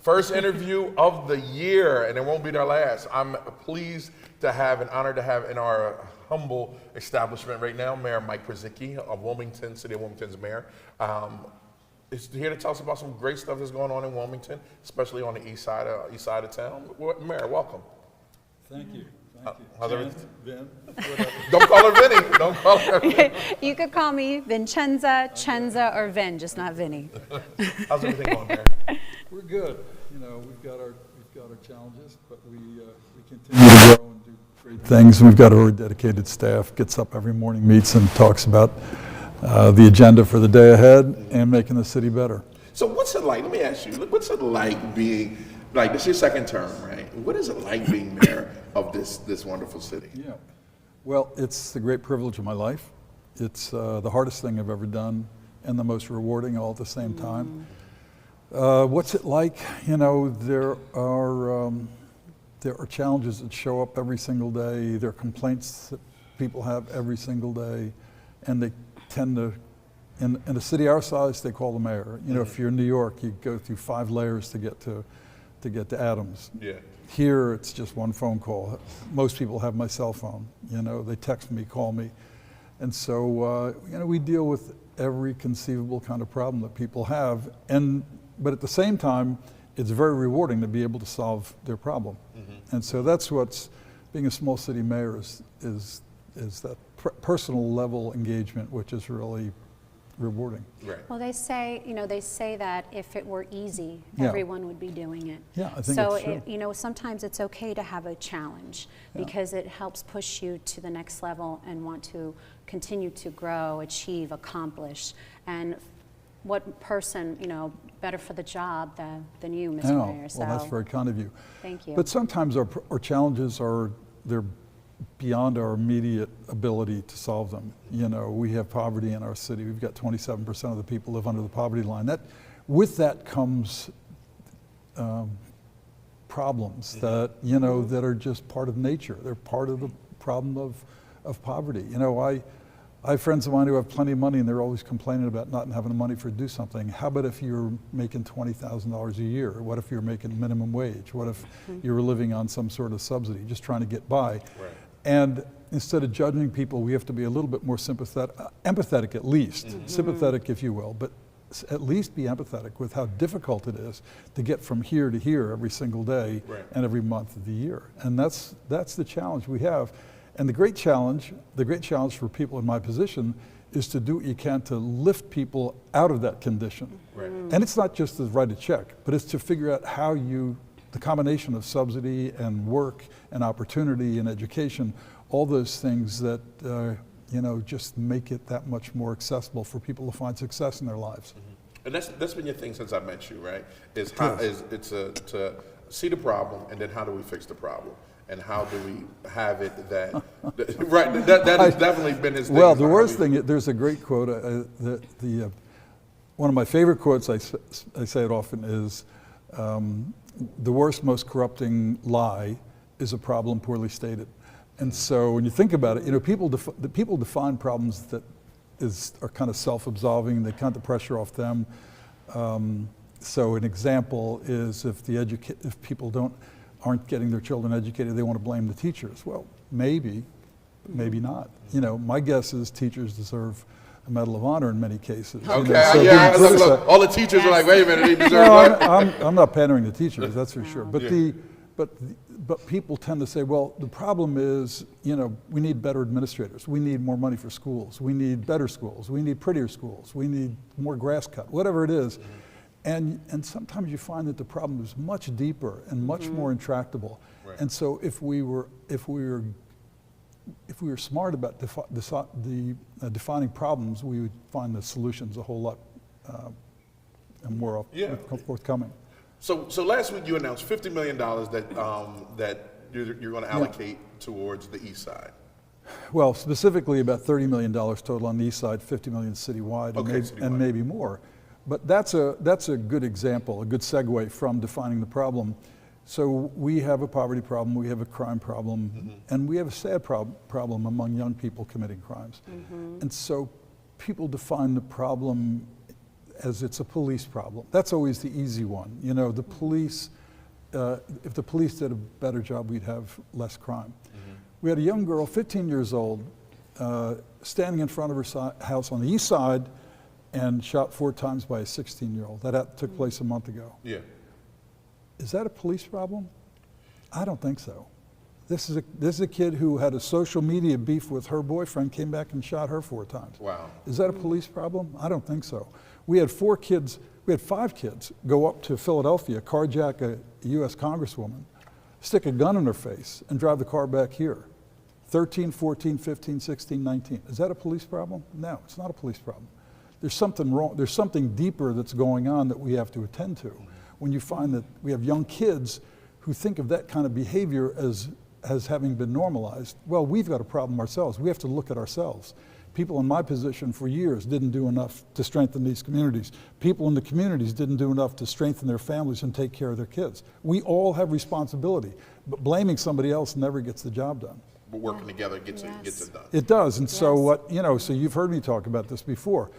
First interview of the year, and it won't be their last. I'm pleased to have and honored to have in our humble establishment right now, Mayor Mike Purzycki of Wilmington, City of Wilmington's mayor. Is here to tell us about some great stuff that's going on in Wilmington, especially on the east side of town. Mayor, welcome. Thank you. Thank you. How's everything? Vin, Don't call her Vinny. Don't call her Vinny. You could call me Vincenza, Chenza, or Vin, just not Vinny. How's everything going, Mayor? we're good. You know, we've got our challenges, but we continue to grow and do great things. We've got a very dedicated staff. Gets up every morning, meets, and talks about the agenda for the day ahead and making the city better. So what's it like? Let me ask you. What's it like being like this is your second term, right? What is it like being mayor of this wonderful city? Yeah. Well, it's the great privilege of my life. It's the hardest thing I've ever done and the most rewarding all at the same time. What's it like? You know, there are challenges that show up every single day. There are complaints that people have every single day, and they tend to, in a city our size, they call the mayor. You know, if you're in New York, you go through 5 layers to get to Adams. Yeah. Here, it's just one phone call. Most people have my cell phone. You know, they text me, call me, and so you know, we deal with every conceivable kind of problem that people have, but at the same time, it's very rewarding to be able to solve their problem. And so that's what's being a small city mayor is that personal level engagement, which is really rewarding. Right. Well, they say that if it were easy, Yeah. everyone would be doing it. Yeah, I think so it's true. you know, sometimes it's okay to have a challenge because it helps push you to the next level and want to continue to grow, achieve, accomplish. And what person, you know, better for the job than you, Mr. Mayor? So Well, that's very kind of you. thank you. But sometimes our challenges they're beyond our immediate ability to solve them. You know, we have poverty in our city. We've got 27% of the people live under the poverty line. With that comes problems that, you know, that are just part of nature. They're part of the problem of poverty. You know, I have friends of mine who have plenty of money and they're always complaining about not having the money to do something. How about if you're making $20,000 a year? What if you're making minimum wage? What if you're living on some sort of subsidy, just trying to get by? Right. And instead of judging people, we have to be a little bit more empathetic at least, sympathetic if you will, but at least be empathetic with how difficult it is to get from here to here every single day and every month of the year. And that's the challenge we have. And the great challenge for people in my position is to do what you can to lift people out of that condition. Right. And it's not just to write a check, but it's to figure out how the combination of subsidy and work and opportunity and education, all those things that you know, just make it that much more accessible for people to find success in their lives. And that's been your thing since I met you, right? It's to see the problem and then how do we fix the problem? And how do we have it that right? That has definitely been his thing. Well, the worst thing, there's a great quote. One of my favorite quotes, I say it often, is the worst, most corrupting lie is a problem poorly stated. And so when you think about it, you know, people define problems that are kind of self-absolving. They cut the pressure off them. So an example is if people aren't getting their children educated, they want to blame the teachers. Well, maybe not. You know, my guess is teachers deserve a Medal of Honor in many cases. Okay, you know, so yeah. Look, all the teachers are like, wait a minute, they deserve what? I'm not pandering to teachers, that's for sure. But people tend to say, well, the problem is, you know, we need better administrators. We need more money for schools. We need better schools. We need prettier schools. We need more grass cut, whatever it is. And sometimes you find that the problem is much deeper and much more intractable. Right. And so if we were smart about defining problems, we would find the solutions a whole lot more forthcoming. So last week you announced $50 million that you're going to allocate towards the east side. Well, specifically about $30 million total on the east side, $50 million citywide, and maybe more. But that's a good example, a good segue from defining the problem. So we have a poverty problem, we have a crime problem, and we have a sad problem among young people committing crimes. And so people define the problem as it's a police problem. That's always the easy one. You know, the police, if the police did a better job, we'd have less crime. We had a young girl, 15 years old, standing in front of her house on the east side and shot 4 times by a 16-year-old. That took place a month ago. Yeah. Is that a police problem? I don't think so. This is a kid who had a social media beef with her boyfriend, came back and shot her 4 times. Wow. Is that a police problem? I don't think so. We had 5 kids go up to Philadelphia, carjack a US Congresswoman, stick a gun in her face, and drive the car back here. 13, 14, 15, 16, 19. Is that a police problem? No, it's not a police problem. There's something wrong. There's something deeper that's going on that we have to attend to. When you find that we have young kids who think of that kind of behavior as having been normalized, well, we've got a problem ourselves. We have to look at ourselves. People in my position for years didn't do enough to strengthen these communities. People in the communities didn't do enough to strengthen their families and take care of their kids. We all have responsibility, but blaming somebody else never gets the job done. But working together gets it done. It does, and so so you've heard me talk about this before.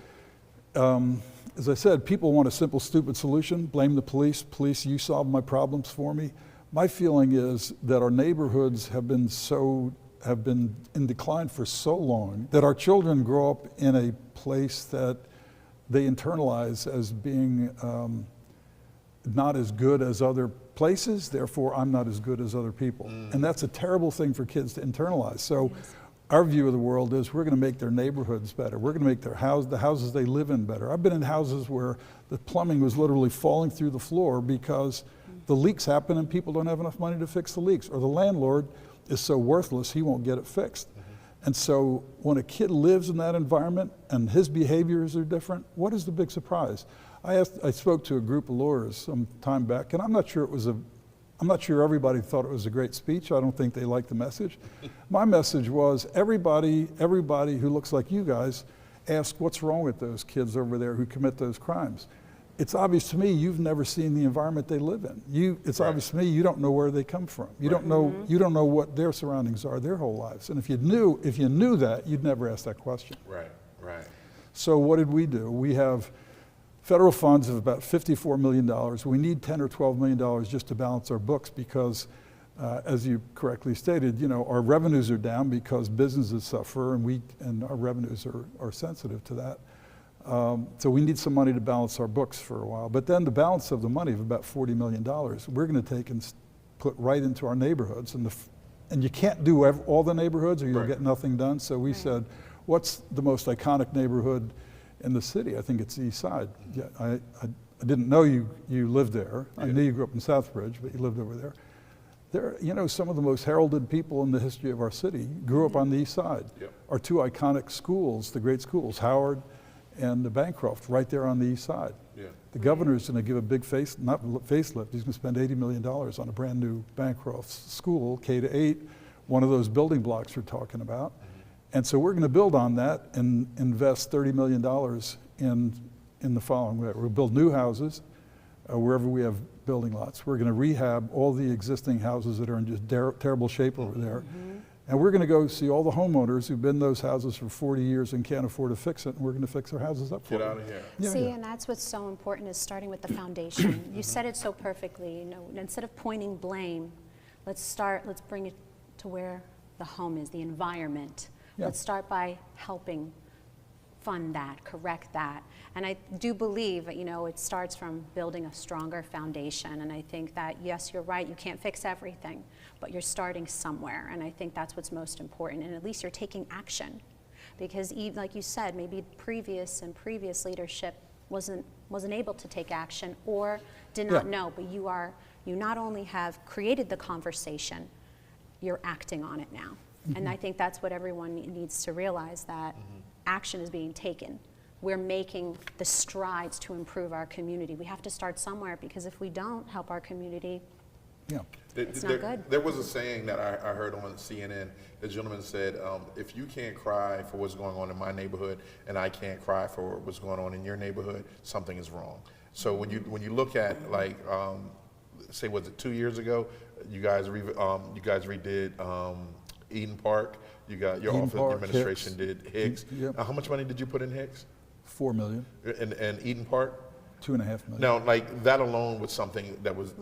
As I said, people want a simple, stupid solution. Blame the police. Police, you solve my problems for me. My feeling is that our neighborhoods have been in decline for so long that our children grow up in a place that they internalize as being not as good as other places, therefore I'm not as good as other people. And that's a terrible thing for kids to internalize. So our view of the world is we're going to make their neighborhoods better. We're going to make the houses they live in better. I've been in houses where the plumbing was literally falling through the floor because the leaks happen and people don't have enough money to fix the leaks, or the landlord is so worthless he won't get it fixed. And so when a kid lives in that environment and his behaviors are different, what is the big surprise? I spoke to a group of lawyers some time back, and I'm not sure everybody thought it was a great speech. I don't think they liked the message. My message was everybody who looks like you guys, ask what's wrong with those kids over there who commit those crimes. It's obvious to me you've never seen the environment they live in. It's obvious to me you don't know where they come from. You don't know what their surroundings are their whole lives. And if you knew that, you'd never ask that question. Right. So what did we do? We have federal funds of about $54 million. We need $10 or $12 million just to balance our books because, as you correctly stated, our revenues are down because businesses suffer and our revenues are sensitive to that. So we need some money to balance our books for a while. But then the balance of the money of about $40 million, we're going to take and put right into our neighborhoods. And you can't do all the neighborhoods or you'll get nothing done. So we said, what's the most iconic neighborhood in the city? I think it's the East Side. Yeah, I didn't know you lived there. I knew you grew up in Southbridge, but you lived over there. Some of the most heralded people in the history of our city grew up on the East Side. Yep. Our 2 iconic schools, the great schools, Howard and the Bancroft, right there on the East Side. Yeah. The governor's going to give a big facelift. He's going to spend $80 million on a brand new Bancroft school, K-8, one of those building blocks we're talking about. And so we're going to build on that and invest $30 million in the following way. We'll build new houses wherever we have building lots. We're going to rehab all the existing houses that are in just terrible shape over there. And we're going to go see all the homeowners who've been in those houses for 40 years and can't afford to fix it, and we're going to fix their houses up for them. Get out of here. See, and that's what's so important is starting with the foundation. You said it so perfectly. Instead of pointing blame, let's bring it to where the home is, the environment. Yeah. Let's start by helping fund that, correct that. And I do believe, it starts from building a stronger foundation. And I think that, yes, you're right, you can't fix everything, but you're starting somewhere. And I think that's what's most important. And at least you're taking action. Because like you said, maybe previous leadership wasn't able to take action or did not know, but you not only have created the conversation, you're acting on it now. And I think that's what everyone needs to realize, that action is being taken. We're making the strides to improve our community. We have to start somewhere, because if we don't help our community, it's not good. There was a saying that I heard on CNN. The gentleman said, if you can't cry for what's going on in my neighborhood and I can't cry for what's going on in your neighborhood, something is wrong. So when you look at, like, say, was it 2 years ago, you guys redid Eden Park. You got your Eden office Park, administration Hicks. did Hicks. Yep. How much money did you put in Hicks? 4 million, And Eden Park? 2.5 million. Now, like that alone was something that was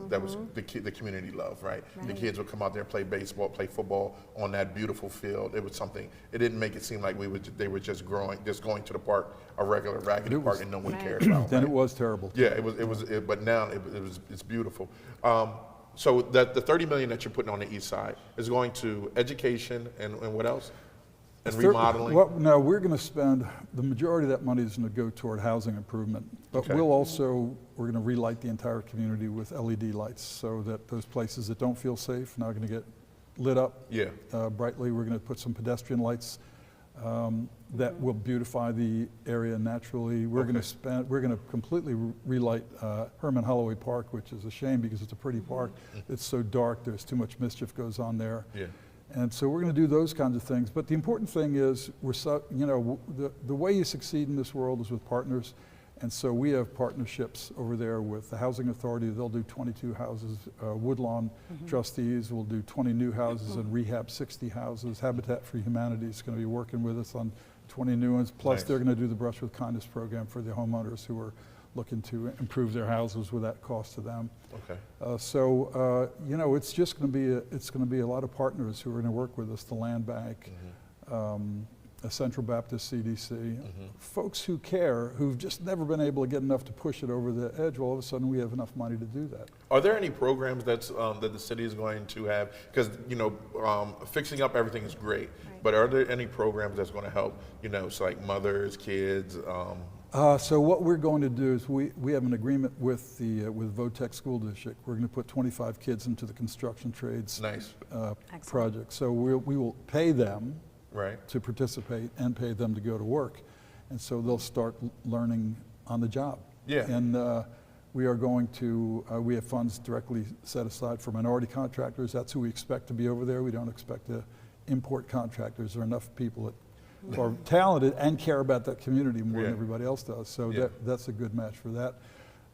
the community love, right? The Right. kids would come out there, play baseball, play football on that beautiful field. It was something. It didn't make it seem like they were just going to the park, a regular raggedy park, and no one cared about. Then right? it was terrible. Yeah, but now it's beautiful. So that the 30 million that you're putting on the east side is going to education and what else? And remodeling? Well, no, we're going to spend, the majority of that money is going to go toward housing improvement. But Okay. we're going to relight the entire community with LED lights so that those places that don't feel safe now are going to get lit up Yeah. brightly. We're going to put some pedestrian lights that will beautify the area naturally. We're going to completely relight Herman Holloway Park, which is a shame because it's a pretty park. It's so dark, there's too much mischief goes on there. Yeah. And so we're going to do those kinds of things. But the important thing is, the way you succeed in this world is with partners. And so we have partnerships over there with the Housing Authority. They'll do 22 houses. Woodlawn trustees will do 20 new houses and rehab 60 houses. Habitat for Humanity is going to be working with us on 20 new ones. Plus, Nice. they're going to do the Brush with Kindness program for the homeowners who are looking to improve their houses without cost to them. Okay. It's just going to be a lot of partners who are going to work with us, the Land Bank, a Central Baptist CDC, folks who care, who've just never been able to get enough to push it over the edge. Well, all of a sudden we have enough money to do that. Are there any programs that the city is going to have? Because fixing up everything is great, but are there any programs that's going to help? So like mothers, kids. So what we're going to do is we have an agreement with the Votech School District. We're going to put 25 kids into the construction trades Nice. project. So we will pay them Right. to participate and pay them to go to work. And so they'll start learning on the job. Yeah. And we are going to, we have funds directly set aside for minority contractors. That's who we expect to be over there. We don't expect to import contractors. There are enough people that are talented and care about that community more than everybody else does. So that's a good match for that.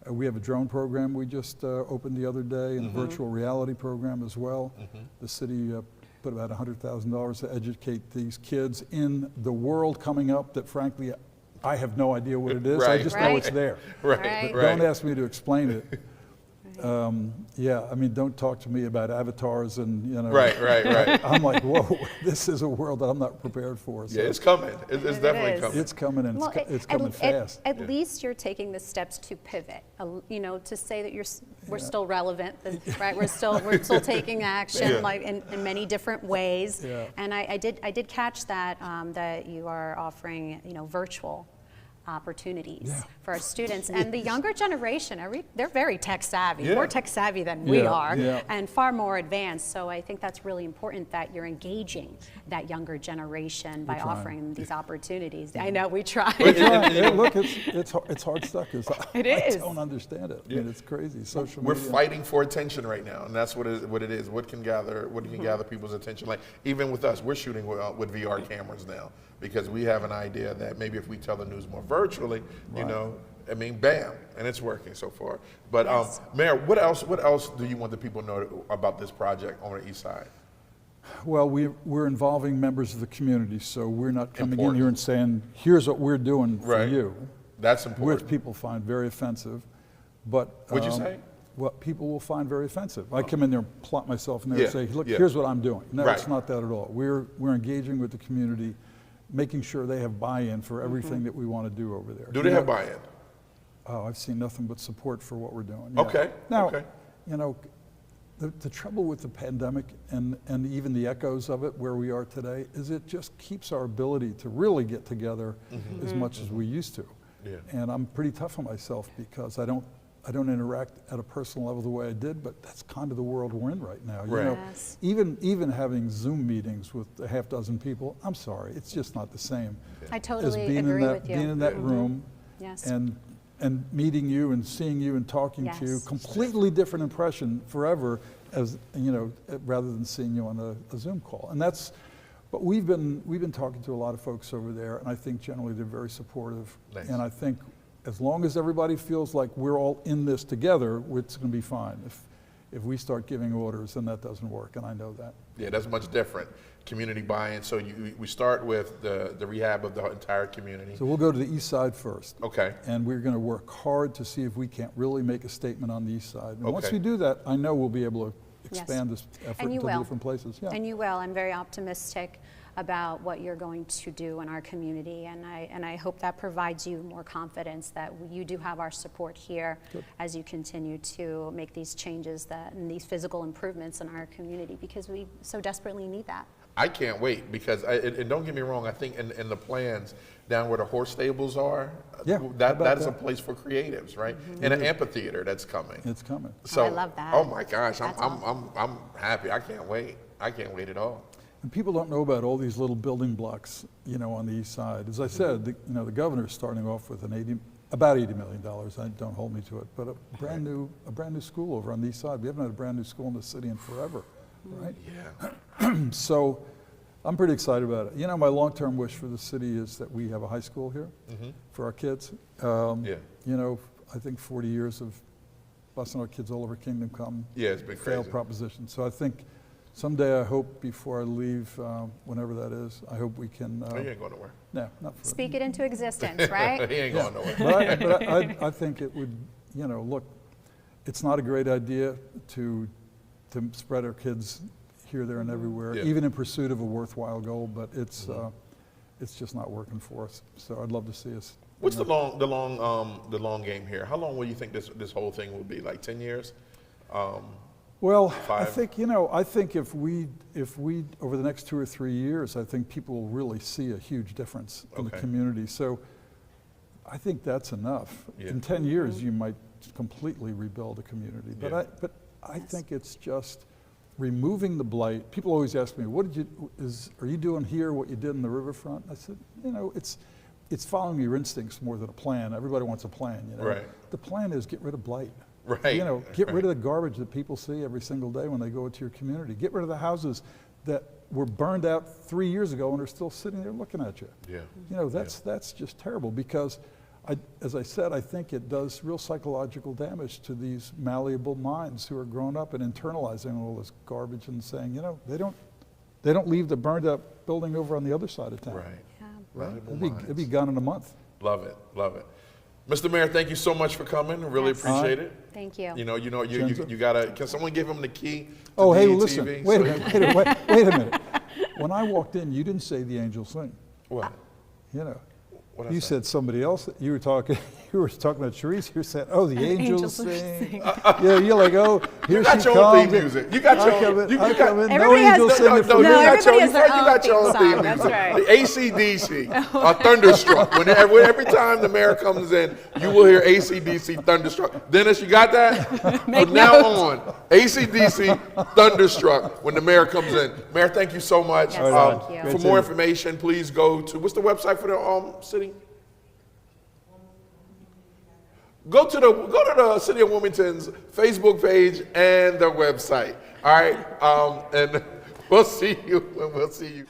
We have a drone program we just opened the other day, and a virtual reality program as well. The city put about $100,000 to educate these kids in the world coming up that frankly I have no idea what it is. I just know it's there. Right. Don't ask me to explain it. Don't talk to me about avatars and Right. I'm like, whoa, this is a world that I'm not prepared for. So Yeah, it's coming. It's It definitely is. coming. it's coming, and it's coming fast. At least you're taking the steps to pivot. To say that we're still relevant, right? We're still taking action, like in many different ways. Yeah. And I did catch that that you are offering virtual opportunities for our students. And the younger generation, they're very tech savvy, more tech savvy than we are, and far more advanced. So I think that's really important that you're engaging that younger generation by offering them these opportunities. I know we try. Look, it's hard stuff because It I is. don't understand it. I mean, it's crazy. Social We're media. fighting for attention right now, and that's what it is. What can gather people's attention? Like even with us, we're shooting with VR cameras now because we have an idea that maybe if we tell the news more virtually, bam, and it's working so far. But Mayor, what else do you want the people to know about this project on the east side? Well, we're involving members of the community, so we're not coming Important. in here and saying, here's what we're doing for Right. you, That's which important. people find very offensive. But What'd you say? What people will find very offensive. I come in there and plot myself in there and say, look, yeah. here's what I'm doing. No, Right. it's not that at all. We're engaging with the community, making sure they have buy-in for everything that we want to do over there. Do they have buy-in? Oh, I've seen nothing but support for what we're doing. yeah. Okay. Now, Okay. the trouble with the pandemic and even the echoes of it where we are today is it just keeps our ability to really get together as much as we used to. Yeah. And I'm pretty tough on myself because I don't interact at a personal level the way I did, but that's kind of the world we're in right now. Right. Yes. Even having Zoom meetings with a half dozen people, I'm sorry, it's just not the same. I As totally being agree in that, with you. being in that room Yes. and meeting you and seeing you and talking to you, Yes. completely different impression forever, as rather than seeing you on a Zoom call. And but we've been talking to a lot of folks over there, and I think generally they're very supportive. Nice. And I think as long as everybody feels like we're all in this together, it's going to be fine. If we start giving orders, then that doesn't work, and I know that. Yeah, that's much different. Community buy-in. So we start with the rehab of the entire community. So we'll go to the east side first. Okay. And we're going to work hard to see if we can't really make a statement on the east side. And once Okay. we do that, I know we'll be able to Yes. expand this effort And you to will. different places. Yeah. And you will. I'm very optimistic about what you're going to do in our community, and I hope that provides you more confidence that you do have our support here Good. as you continue to make these changes and these physical improvements in our community, because we so desperately need that. I can't wait because, and don't get me wrong, I think in the plans down where the horse stables are, Yeah, how that about is a that? place for creatives, right? And an amphitheater that's coming. It's coming. So, I love that. Oh my gosh, That's I'm happy. I can't wait. I can't wait at all. And people don't know about all these little building blocks, on the east side. As I said, the governor's starting off with about $80 million. Don't hold me to it, but a brand new school over on the east side. We haven't had a brand new school in the city in forever, right? Yeah. So I'm pretty excited about it. My long-term wish for the city is that we have a high school here for our kids. Yeah. I think 40 years of busing our kids all over Kingdom Come. Yeah, it's been failed crazy. proposition. So I think someday, I hope before I leave, whenever that is, I hope we can. Oh, you ain't going nowhere. No, not for Speak it into existence, right? He ain't going nowhere. But I think it would, look, it's not a great idea to spread our kids here, there, and everywhere, Yeah. even in pursuit of a worthwhile goal. But it's just not working for us. So I'd love to see us. What's the long game here? How long will you think this whole thing will be? Like 10 years? Well, 5? I think if we over the next 2 or 3 years, I think people will really see a huge difference in the Okay. community. So I think that's enough. Yeah. In 10 years, you might completely rebuild a community. But Yeah. I think it's just removing the blight. People always ask me, are you doing here what you did in the riverfront? I said, it's following your instincts more than a plan. Everybody wants a plan, Right. The plan is get rid of blight. Right. Get rid of the garbage that people see every single day when they go into your community. Get rid of the houses that were burned out 3 years ago and are still sitting there looking at you. Yeah. That's just terrible because, as I said, I think it does real psychological damage to these malleable minds who are grown up and internalizing all this garbage and saying, they don't leave the burned out building over on the other side of town. Right. Yeah. Valuable It'd be minds. gone in a month. Love it. Love it. Mr. Mayor, thank you so much for coming. Really Yes. appreciate it. Thank you. You gotta. Can someone give him the key? To Oh, hey, DETV? listen. Wait a minute. When I walked in, you didn't say the angels sing. What? What'd I You say? said somebody else. You were talking about Charisse. You said, "Oh, the angels Angels sing." You're like, "Oh, here You got she your own comes." theme music. You got your I come own. in, You I got. come in. No Everybody has angels their- singing for No, me. everybody has their You got your own own theme theme song, that's music. right. The AC/DC, Thunderstruck. Every time the mayor comes in, you will hear AC/DC, Thunderstruck. Dennis, you got that? From now on, AC/DC, Thunderstruck when the mayor comes in. Mayor, thank you so much. Yes, thank you. For Great more seeing you. information, please go to, what's the website for the city? Go to the City of Wilmington's Facebook page and their website. All right, and we'll see you when we'll see you.